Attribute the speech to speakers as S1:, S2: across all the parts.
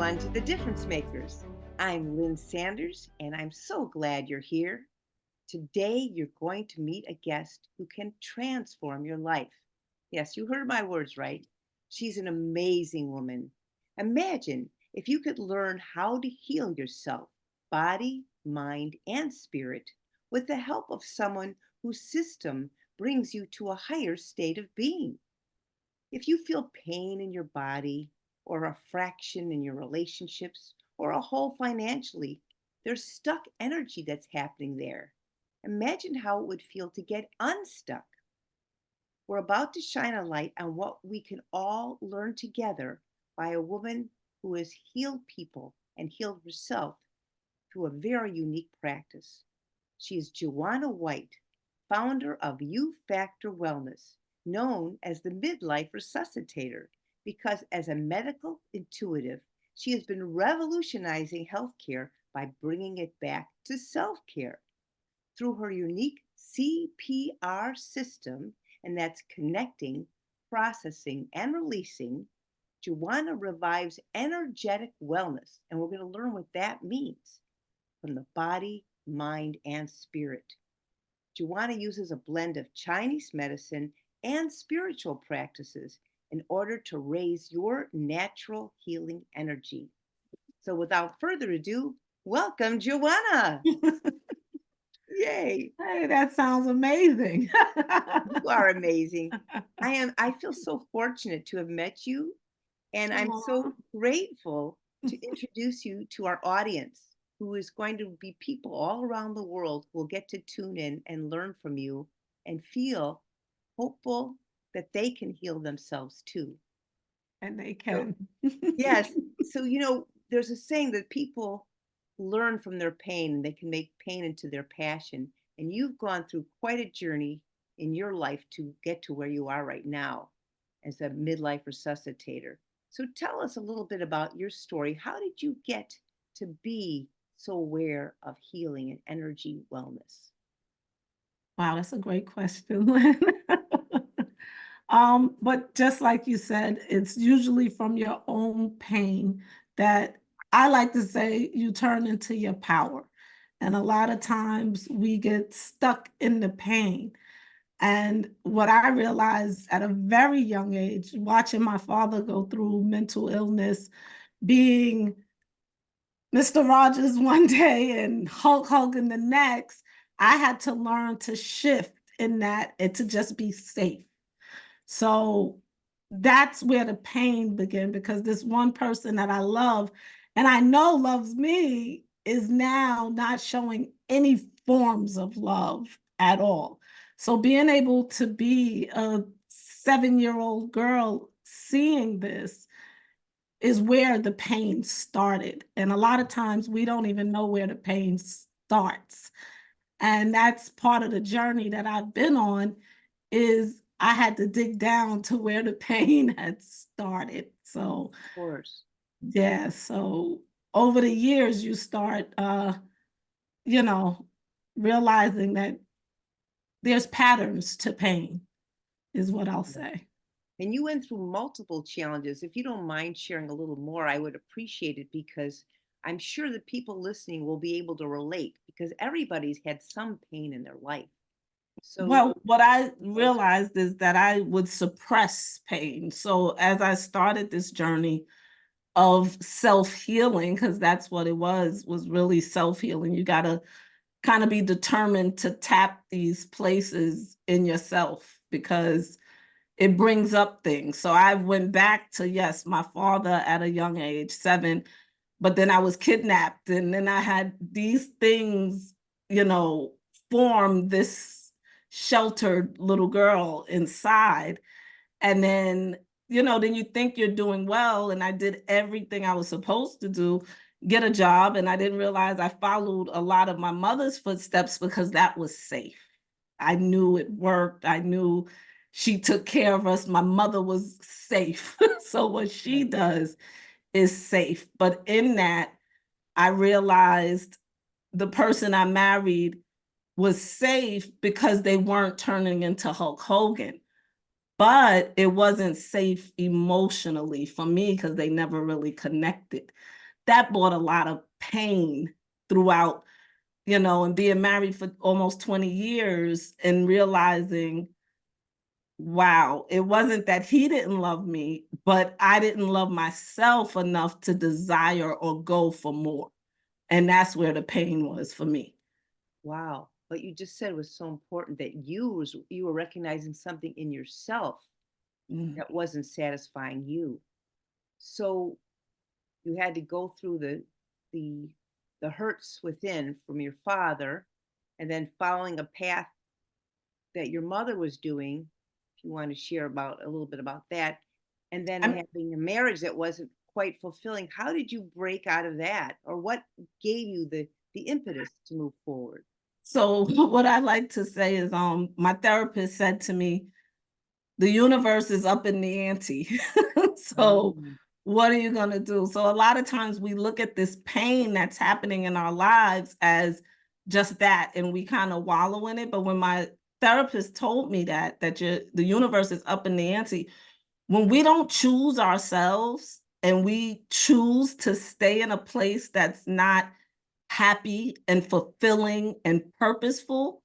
S1: everyone to the Difference Makers. I'm Lynn Sanders, and I'm so glad you're here. Today, you're going to meet a guest who can transform your life. Yes, you heard my words right. She's an amazing woman. Imagine if you could learn how to heal yourself, body, mind, and spirit, with the help of someone whose system brings you to a higher state of being. If you feel pain in your body, or a fraction in your relationships, or a hole financially, there's stuck energy that's happening there. Imagine how it would feel to get unstuck. We're about to shine a light on what we can all learn together by a woman who has healed people and healed herself through a very unique practice. She is Jewana White, founder of U Factor Wellness, known as the Mid-Life Resuscitator, because as a medical intuitive, she has been revolutionizing healthcare by bringing it back to self-care. Through her unique CPR system, and that's connecting, processing, and releasing, Jewana revives energetic wellness, and we're going to learn what that means from the body, mind, and spirit. Jewana uses a blend of Chinese medicine and spiritual practices in order to raise your natural healing energy. So without further ado, welcome, Jewana. Yay.
S2: Hey, that sounds amazing.
S1: You are amazing. I feel so fortunate to have met you, and I'm
S2: Aw.
S1: so grateful to introduce you to our audience, who is going to be people all around the world who will get to tune in and learn from you and feel hopeful that they can heal themselves too.
S2: And they
S1: So,
S2: can.
S1: yes. So, there's a saying that people learn from their pain and they can make pain into their passion. And you've gone through quite a journey in your life to get to where you are right now as a midlife resuscitator. So, tell us a little bit about your story. How did you get to be so aware of healing and energy wellness?
S2: Wow, that's a great question, Lynn. But just like you said, it's usually from your own pain that I like to say you turn into your power. And a lot of times we get stuck in the pain. And what I realized at a very young age, watching my father go through mental illness, being Mr. Rogers one day and Hulk Hogan the next, I had to learn to shift in that and to just be safe. So that's where the pain began because this one person that I love and I know loves me is now not showing any forms of love at all. So being able to be a 7-year-old girl seeing this is where the pain started. And a lot of times we don't even know where the pain starts. And that's part of the journey that I've been on is I had to dig down to where the pain had started. So,
S1: Of course.
S2: yeah, so over the years you start you know, realizing that there's patterns to pain is what I'll
S1: Yeah.
S2: say.
S1: And you went through multiple challenges. If you don't mind sharing a little more, I would appreciate it because I'm sure that people listening will be able to relate because everybody's had some pain in their life. So,
S2: Well, what I realized is that I would suppress pain. So as I started this journey of self-healing, because that's what it was really self-healing. You got to kind of be determined to tap these places in yourself because it brings up things. So I went back to, yes, my father at a young age, 7, but then I was kidnapped and then I had these things, you know, form this sheltered little girl inside. And then, then you think you're doing well. And I did everything I was supposed to do, get a job. And I didn't realize I followed a lot of my mother's footsteps because that was safe. I knew it worked. I knew she took care of us. My mother was safe. So what she
S1: right.
S2: does is safe. But in that, I realized the person I married was safe because they weren't turning into Hulk Hogan. But it wasn't safe emotionally for me because they never really connected. that brought a lot of pain throughout, and being married for almost 20 years and realizing, wow, it wasn't that he didn't love me, but I didn't love myself enough to desire or go for more. And that's where the pain was for me.
S1: Wow. What you just said was so important, that you were recognizing something in yourself
S2: Mm.
S1: that wasn't satisfying you. So you had to go through the the hurts within from your father, and then following a path that your mother was doing, if you want to share about a little bit about that, and then
S2: I'm,
S1: having a marriage that wasn't quite fulfilling. How did you break out of that, or what gave you the impetus to move forward?
S2: so what I like to say is, my therapist said to me, the universe is up in the ante. So
S1: Mm,
S2: what are you going to do? So a lot of times we look at this pain that's happening in our lives as just that, and we kind of wallow in it. But when my therapist told me the universe is up in the ante, when we don't choose ourselves and we choose to stay in a place that's not happy and fulfilling and purposeful,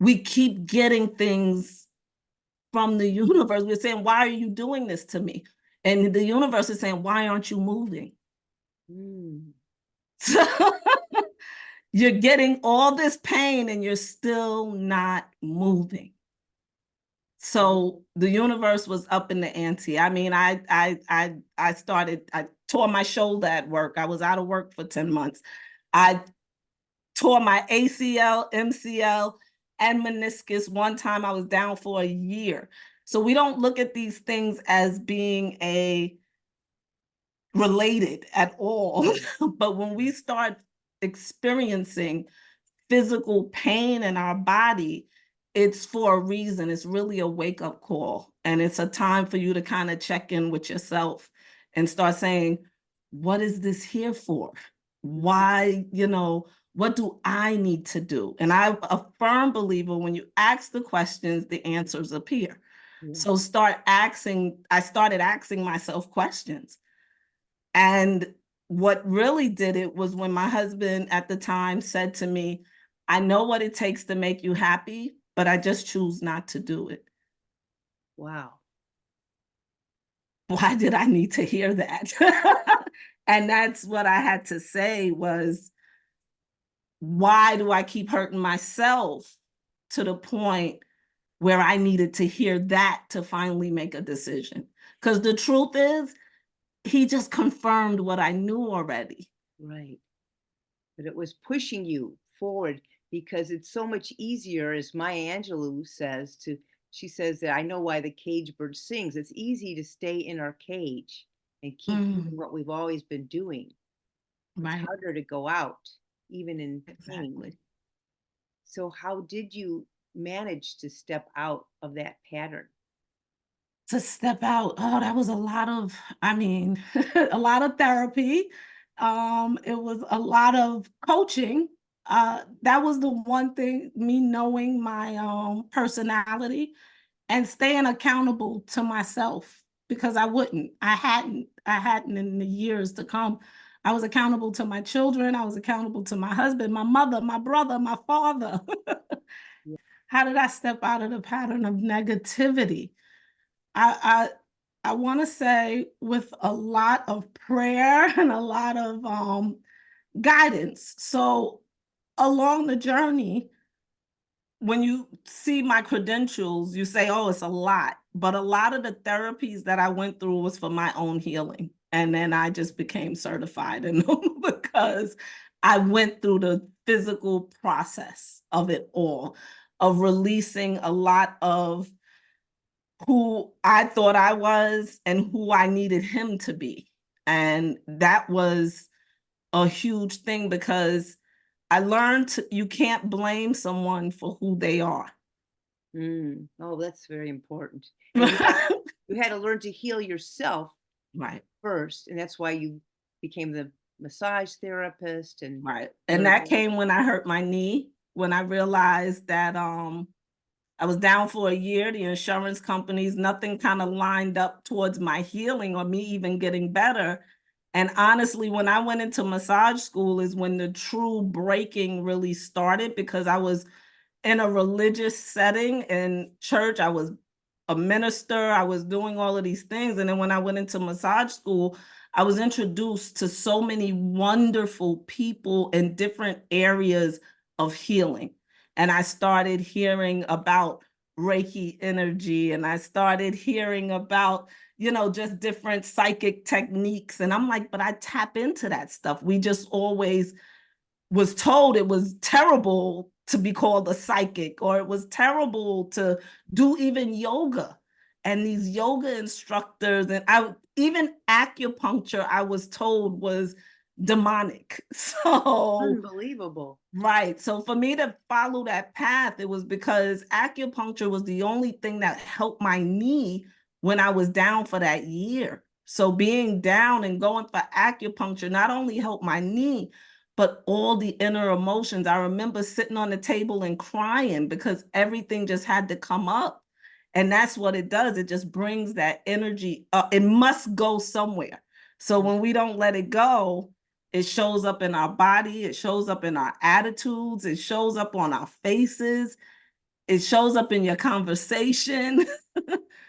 S2: we keep getting things from the universe. We're saying, why are you doing this to me? And the universe is saying, why aren't you moving?
S1: mm,
S2: So you're getting all this pain and you're still not moving.
S1: wow.
S2: So the universe was up in the ante. I mean, I tore my shoulder at work. I was out of work for 10 months. I tore my ACL, MCL, and meniscus. One time I was down for a year. So we don't look at these things as being related at all. But when we start experiencing physical pain in our body, it's for a reason. It's really a wake-up call. And it's a time for you to kind of check in with yourself and start saying, what is this here for?
S1: Mhm.
S2: Why, what do I need to do? And I'm a firm believer, when you ask the questions, the answers appear.
S1: Yeah.
S2: So I started asking myself questions. And what really did it was when my husband at the time said to me, I know what it takes to make you happy, but I just choose not to do it.
S1: Wow.
S2: Why did I need to hear that? And that's what I had to say was, why do I keep hurting myself to the point where I needed to hear that to finally make a decision? Because the truth is, he just confirmed what I knew already.
S1: Right. But it was pushing you forward, because it's so much easier, as Maya Angelou says, she says that I know why the cage bird sings. It's easy to stay in our cage and keep doing
S2: Mm,
S1: what we've always been doing. It's
S2: right,
S1: harder to go out, even in pain.
S2: exactly.
S1: So, how did you manage to step out of that pattern?
S2: To step out, oh, that was a lot of, I mean, a lot of therapy. It was a lot of coaching. That was the one thing, me knowing my personality and staying accountable to myself, because I hadn't in the years to come. I was accountable to my children. I was accountable to my husband, my mother, my brother, my father.
S1: Yeah.
S2: How did I step out of the pattern of negativity? I I want to say, with a lot of prayer and a lot of guidance. So along the journey, when you see my credentials, you say, "Oh, it's a lot." But a lot of the therapies that I went through was for my own healing, and then I just became certified in them because I went through the physical process of it all, of releasing a lot of who I thought I was and who I needed him to be. And that was a huge thing, because I learned you can't blame someone for who they are.
S1: Mm. Oh, that's very important. And you had to learn to heal yourself
S2: Right,
S1: first, and that's why you became the massage therapist and
S2: right. And
S1: learned
S2: that
S1: all.
S2: came when I hurt my knee, when I realized that I was down for a year. The insurance companies, nothing kind of lined up towards my healing or me even getting better. And honestly, when I went into massage school is when the true breaking really started, because I was in a religious setting in church. I was a minister. I was doing all of these things. And then when I went into massage school, I was introduced to so many wonderful people in different areas of healing. And I started hearing about Reiki energy, and I started hearing about, just different psychic techniques. And I'm like, but I tap into that stuff. We just always was told it was terrible to be called a psychic, or it was terrible to do even yoga. And these yoga instructors, and even acupuncture, I was told was demonic. So
S1: Unbelievable.
S2: right. So for me to follow that path, it was because acupuncture was the only thing that helped my knee when I was down for that year. So being down and going for acupuncture not only helped my knee, but all the inner emotions. I remember sitting on the table and crying because everything just had to come up. And that's what it does. It just brings that energy up. It must go somewhere. So when we don't let it go, it shows up in our body. It shows up in our attitudes. It shows up on our faces. It shows up in your conversation.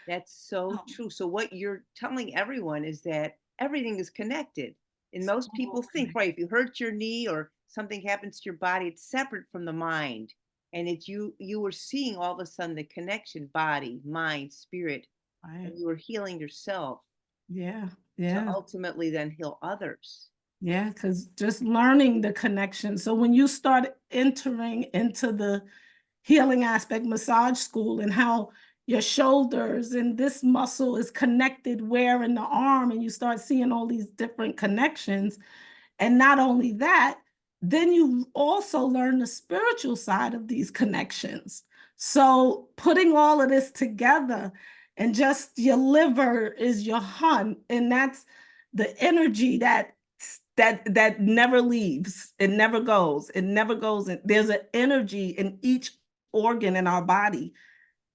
S1: That's so
S2: Oh,
S1: true. So what you're telling everyone is that everything is connected. And most
S2: so
S1: people think,
S2: connected.
S1: right, if you hurt your knee or something happens to your body, it's separate from the mind. And it's you were seeing all of a sudden the connection, body, mind, spirit,
S2: Right.
S1: and you were healing yourself
S2: Yeah.
S1: to
S2: Yeah.
S1: ultimately then heal others.
S2: Yeah. Because just learning the connection. So when you start entering into the healing aspect, massage school, and how your shoulders and this muscle is connected where in the arm, and you start seeing all these different connections. And not only that, then you also learn the spiritual side of these connections. So putting all of this together, and just your liver is your hunt, and that's the energy that never leaves. It never goes. It never goes. And there's an energy in each organ in our body.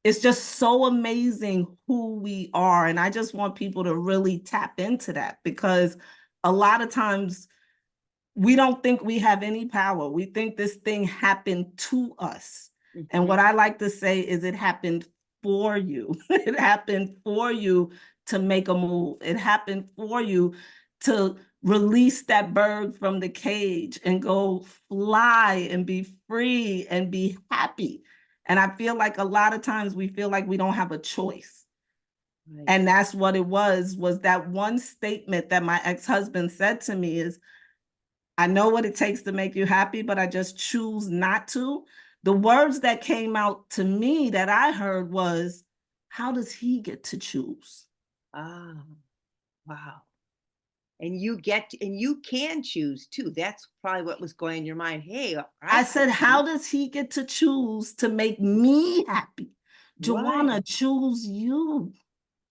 S2: It's just so amazing who we are. And I just want people to really tap into that, because a lot of times we don't think we have any power. We think this thing happened to us. And
S1: Mhm.
S2: what I like to say is it happened for you. It happened for you to make a move. It happened for you to release that bird from the cage and go fly and be free and be happy. And I feel like a lot of times we feel like we don't have a choice.
S1: Right.
S2: And that's what it was that one statement that my ex-husband said to me is, I know what it takes to make you happy, but I just choose not to. The words that came out to me that I heard was, how does he get to choose?
S1: Ah, wow. And you can choose too. That's probably what was going in your mind. Hey, I
S2: I
S1: can
S2: said,
S1: choose.
S2: how does he get to choose to make me happy?
S1: Right.
S2: Jewana, choose you.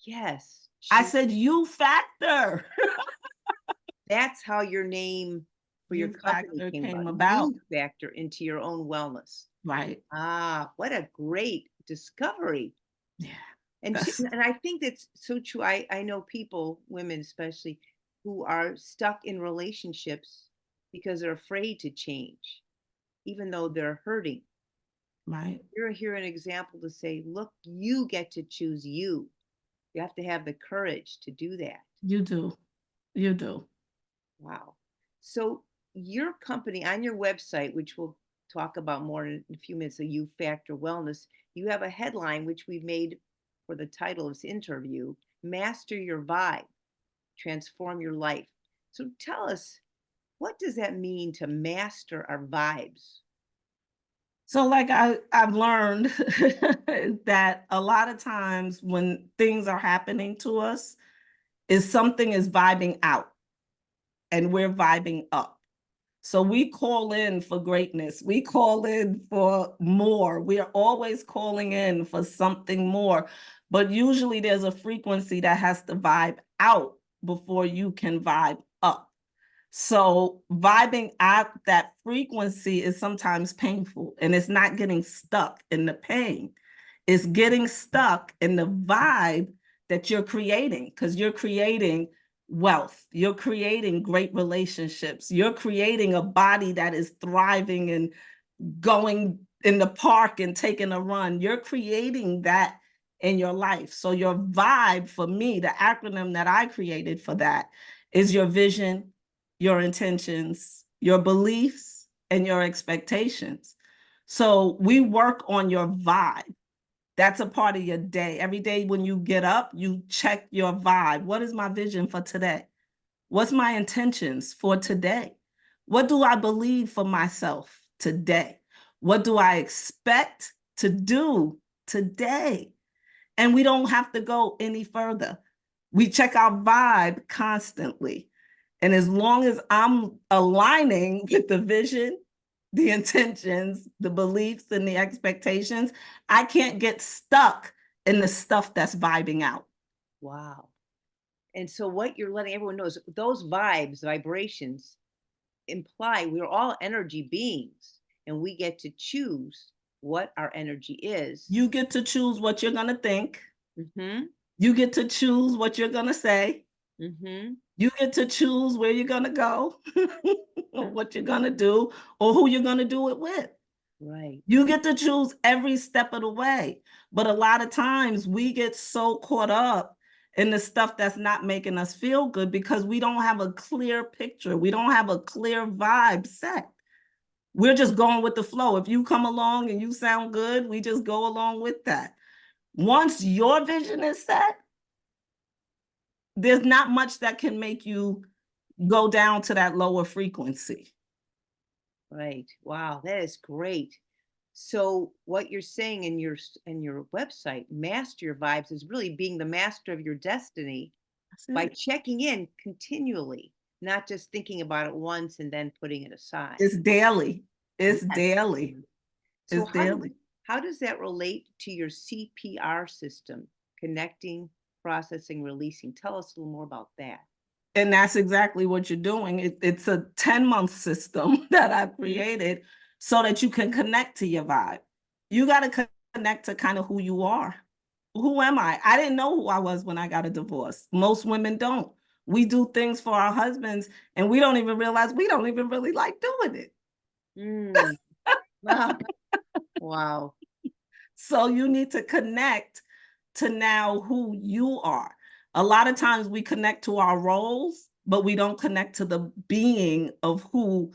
S1: Yes.
S2: I said, you factor.
S1: That's how your name for your
S2: You
S1: company
S2: factor
S1: came about.
S2: came about.
S1: You factor into your own wellness.
S2: Right.
S1: Ah, what a great discovery.
S2: Yeah.
S1: And
S2: That's
S1: and I think that's so true. I know people, women especially, who are stuck in relationships because they're afraid to change, even though they're hurting.
S2: right.
S1: You're here an example to say, look, you get to choose you. You have to have the courage to do that.
S2: You do. You do.
S1: Wow. So your company on your website, which we'll talk about more in a few minutes, so You Factor Wellness, you have a headline which we've made for the title of this interview, Master Your Vibe, Transform Your Life. So tell us, what does that mean to master our vibes?
S2: So like I've learned that a lot of times when things are happening to us, is something is vibing out and we're vibing up. So we call in for greatness. We call in for more. We are always calling in for something more. But usually there's a frequency that has to vibe out before you can vibe up. So vibing out that frequency is sometimes painful, and it's not getting stuck in the pain. It's getting stuck in the vibe that you're creating, because you're creating wealth. You're creating great relationships. You're creating a body that is thriving and going in the park and taking a run. You're creating that in your life. So your vibe, for me, the acronym that I created for that is your vision, your intentions, your beliefs, and your expectations. So we work on your vibe. That's a part of your day. Every day when you get up, you check your vibe. What is my vision for today? What's my intentions for today? What do I believe for myself today? What do I expect to do today? And we don't have to go any further. We check our vibe constantly. And as long as I'm aligning with the vision, the intentions, the beliefs, and the expectations, I can't get stuck in the stuff that's vibing out.
S1: Wow. And so what you're letting everyone know is those vibes, vibrations imply we're all energy beings and we get to choose what our energy is.
S2: You get to choose what you're going to think.
S1: Mm-hmm.
S2: You get to choose what you're going to say.
S1: Mm-hmm.
S2: You get to choose where you're going to go, or what you're going to do, or who you're going to do it with.
S1: Right.
S2: You get to choose every step of the way. But a lot of times we get so caught up in the stuff that's not making us feel good because we don't have a clear picture. We don't have a clear vibe set. We're just going with the flow. If you come along and you sound good, we just go along with that. Once your vision is set, there's not much that can make you go down to that lower frequency.
S1: Right. Wow, that is great. So what you're saying in your website, master your vibes, is really being the master of your destiny by checking in continually, not just thinking about it once and then putting it aside.
S2: It's daily. It's
S1: Yes.
S2: daily.
S1: So
S2: It's daily.
S1: how does that relate to your CPR system, connecting, processing, releasing? Tell us a little more about that.
S2: And that's exactly what you're doing. It's a 10-month system that I've
S1: Mhm.
S2: created so that you can connect to your vibe. You got to connect to kind of who you are. Who am I? I didn't know who I was when I got a divorce. Most women don't. We do things for our husbands and we don't even realize we don't even really like doing it.
S1: Mm. Wow.
S2: So you need to connect to now who you are. A lot of times we connect to our roles, but we don't connect to the being of who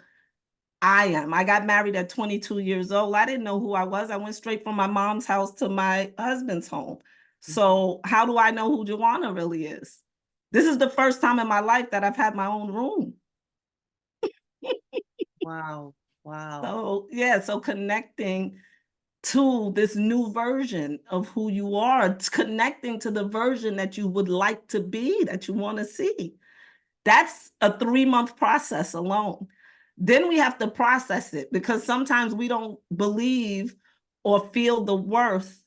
S2: I am. I got married at 22 years old. I didn't know who I was. I went straight from my mom's house to my husband's home. So how do I know who Jewana really is? This is the first time in my life that I've had my own room.
S1: Wow. Wow.
S2: So yeah, so connecting to this new version of who you are. It's connecting to the version that you would like to be, that you want to see. That's a 3-month process alone. Then we have to process it because sometimes we don't believe or feel the worth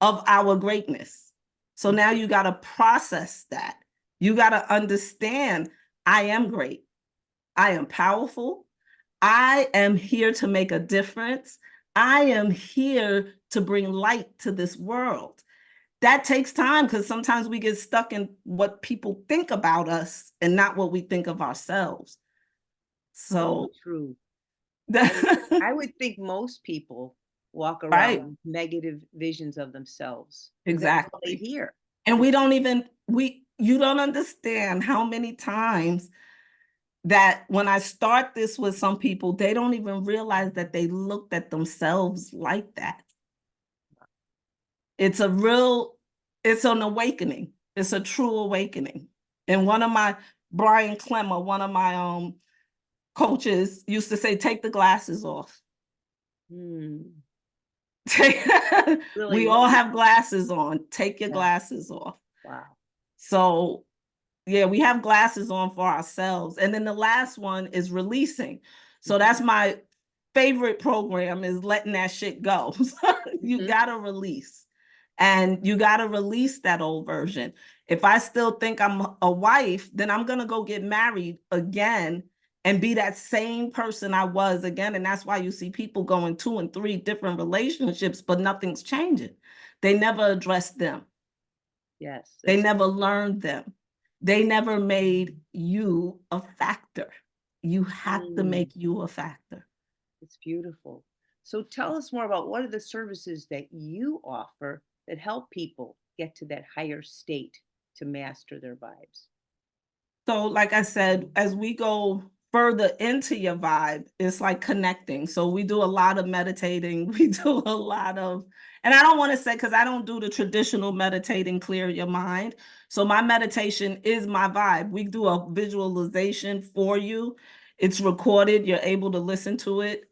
S2: of our greatness. So now you got to process that. You got to understand, I am great. I am powerful. I am here to make a difference. I am here to bring light to this world. That takes time because sometimes we get stuck in what people think about us and not what we think of ourselves. So
S1: true.
S2: that,
S1: I would think most people walk around
S2: right,
S1: with negative visions of themselves. That's all they
S2: exactly.
S1: hear.
S2: And we don't even, you don't understand how many times that when I start this with some people, they don't even realize that they looked at themselves like that. It's an awakening. It's a true awakening. And Brian Clemmer, one of my coaches used to say, take the glasses off.
S1: Hmm.
S2: We all have glasses on. Take your glasses off.
S1: Wow.
S2: So yeah, we have glasses on for ourselves. And then the last one is releasing. So that's my favorite program, is letting that shit go. You gotta release. And you gotta release that old version. If I still think I'm a wife, then I'm gonna go get married again and be that same person I was again. And that's why you see people going 2 and 3 different relationships, but nothing's changing. They never addressed them.
S1: Yes.
S2: They never learned them. They never made you a factor. You have to
S1: Mm,
S2: make you a factor.
S1: it's beautiful. So tell us more about what are the services that you offer that help people get to that higher state to master their vibes?
S2: So, like I said, as we go further into your vibe, it's like connecting. So, we do a lot of meditating. We do a lot of, and I don't want to say because I don't do the traditional meditating, clear your mind. So, my meditation is my vibe. We do a visualization for you. It's recorded. You're able to listen to it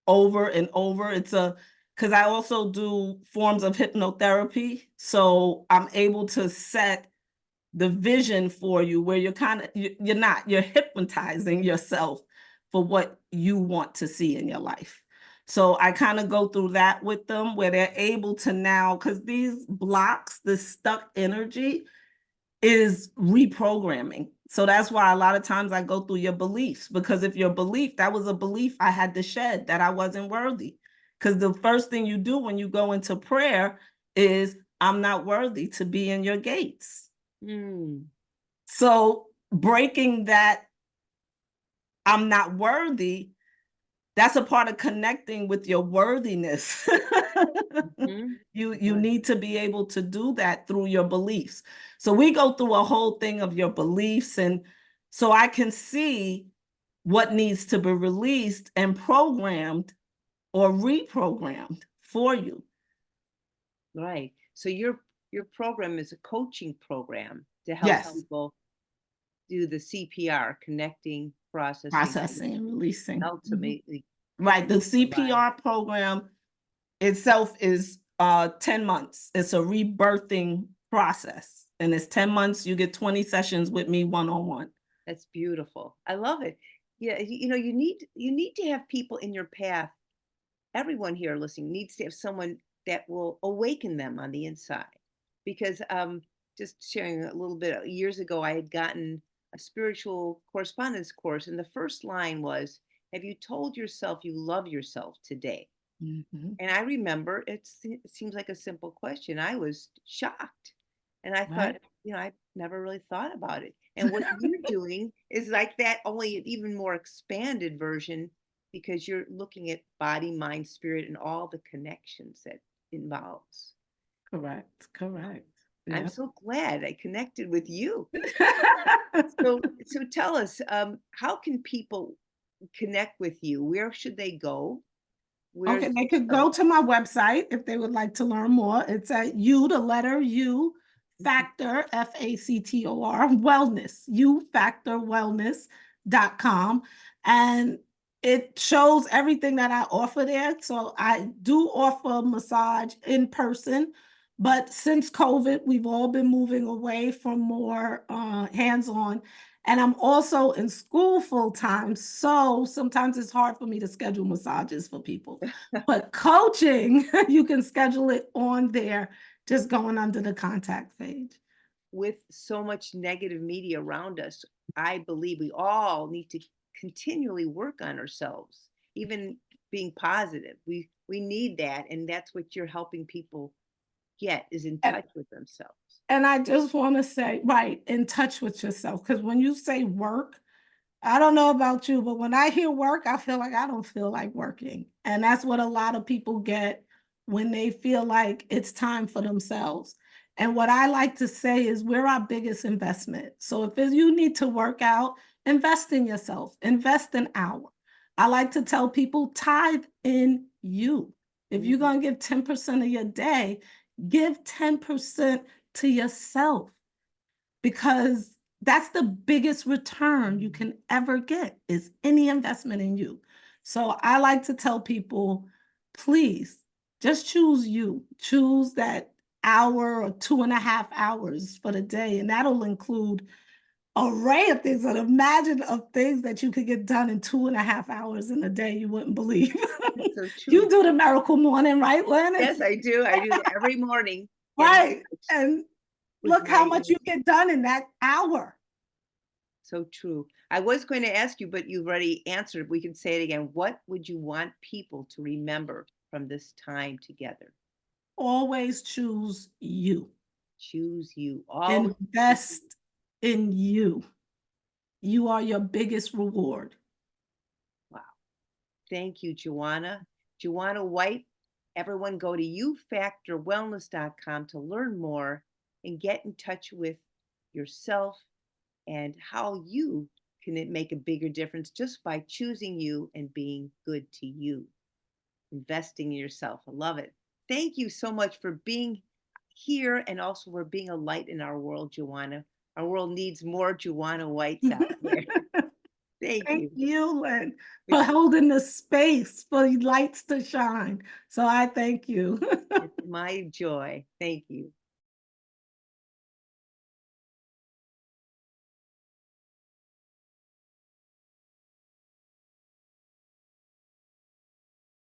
S2: over and over. Because I also do forms of hypnotherapy. So, I'm able to set the vision for you where you're hypnotizing yourself for what you want to see in your life. So I kind of go through that with them where they're able to now, because these blocks, this stuck energy is reprogramming. So that's why a lot of times I go through your beliefs, because if your belief, that was a belief I had to shed, that I wasn't worthy. Because the first thing you do when you go into prayer is, I'm not worthy to be in your gates.
S1: Mm,
S2: So breaking that I'm not worthy, that's a part of connecting with your worthiness.
S1: mhm.
S2: You
S1: Right.
S2: need to be able to do that through your beliefs. So we go through a whole thing of your beliefs, and so I can see what needs to be released and programmed or reprogrammed for you.
S1: Right. So your program is a coaching program to help
S2: Yes,
S1: people do the CPR, connecting, processing, and
S2: processing and releasing. Mhm.
S1: ultimately
S2: Right. The
S1: creating the life.
S2: CPR program itself is 10 months. It's a rebirthing process. And it's 10 months. You get 20 sessions with me one-on-one.
S1: That's beautiful. I love it. Yeah, you need to have people in your path. Everyone here listening needs to have someone that will awaken them on the inside. Because just sharing a little bit, years ago, I had gotten a spiritual correspondence course, and the first line was, "Have you told yourself you love yourself today?"
S2: Mhm.
S1: And I remember it seems like a simple question. I was shocked. And I thought,
S2: Right?
S1: I never really thought about it. And what you're doing is like that, only an even more expanded version because you're looking at body, mind, spirit, and all the connections that involves.
S2: Correct. Correct.
S1: I'm
S2: Yep.
S1: so glad I connected with you. So tell us, how can people connect with you? Where should they go?
S2: Okay,
S1: Where's
S2: they could
S1: the
S2: go to my website if they would like to learn more. It's at U, the letter U, Factor, Factor, Wellness, ufactorwellness.com. And it shows everything that I offer there. So I do offer massage in person, but since COVID, we've all been moving away from more hands-on. And I'm also in school full time. So sometimes it's hard for me to schedule massages for people. But coaching, you can schedule it on there, just going under the contact page.
S1: with so much negative media around us, I believe we all need to continually work on ourselves, even being positive. We need that, and that's what you're helping people get is in
S2: And,
S1: touch with themselves.
S2: and I just want to say, right, in touch with yourself. Because when you say work, I don't know about you, but when I hear work, I feel like I don't feel like working. And that's what a lot of people get when they feel like it's time for themselves. And what I like to say is we're our biggest investment. So if you need to work out, invest in yourself, invest an hour. I like to tell people tithe in you. If you're
S1: Mhm.
S2: going to give 10% of your day, give 10% to yourself because that's the biggest return you can ever get is any investment in you. So I like to tell people, please just choose you. Choose that hour or 2.5 hours for the day, and that'll include array of things. And imagine of things that you could get done in 2.5 hours in a day you wouldn't believe.
S1: That's so
S2: You
S1: true.
S2: do the miracle morning, right, Lynn?
S1: Yes, I do. I do that every morning. Get in
S2: Right.
S1: touch
S2: And
S1: with
S2: look how
S1: my
S2: much you get done in that hour.
S1: so true. I was going to ask you, but you've already answered. We can say it again. What would you want people to remember from this time together?
S2: Always choose you.
S1: Choose you. Always choose you.
S2: Invest in you. You are your biggest reward.
S1: Wow. Thank you, Jewana. Jewana White. Everyone go to youfactorwellness.com to learn more and get in touch with yourself and how you can make a bigger difference just by choosing you and being good to you, investing in yourself. I love it. Thank you so much for being here and also for being a light in our world, Jewana. Our world needs more Jewana Whites out there. Thank
S2: Thank
S1: you.
S2: you, Lynn, for
S1: It's,
S2: holding the space for lights to shine. So I thank you.
S1: it's my joy. Thank you.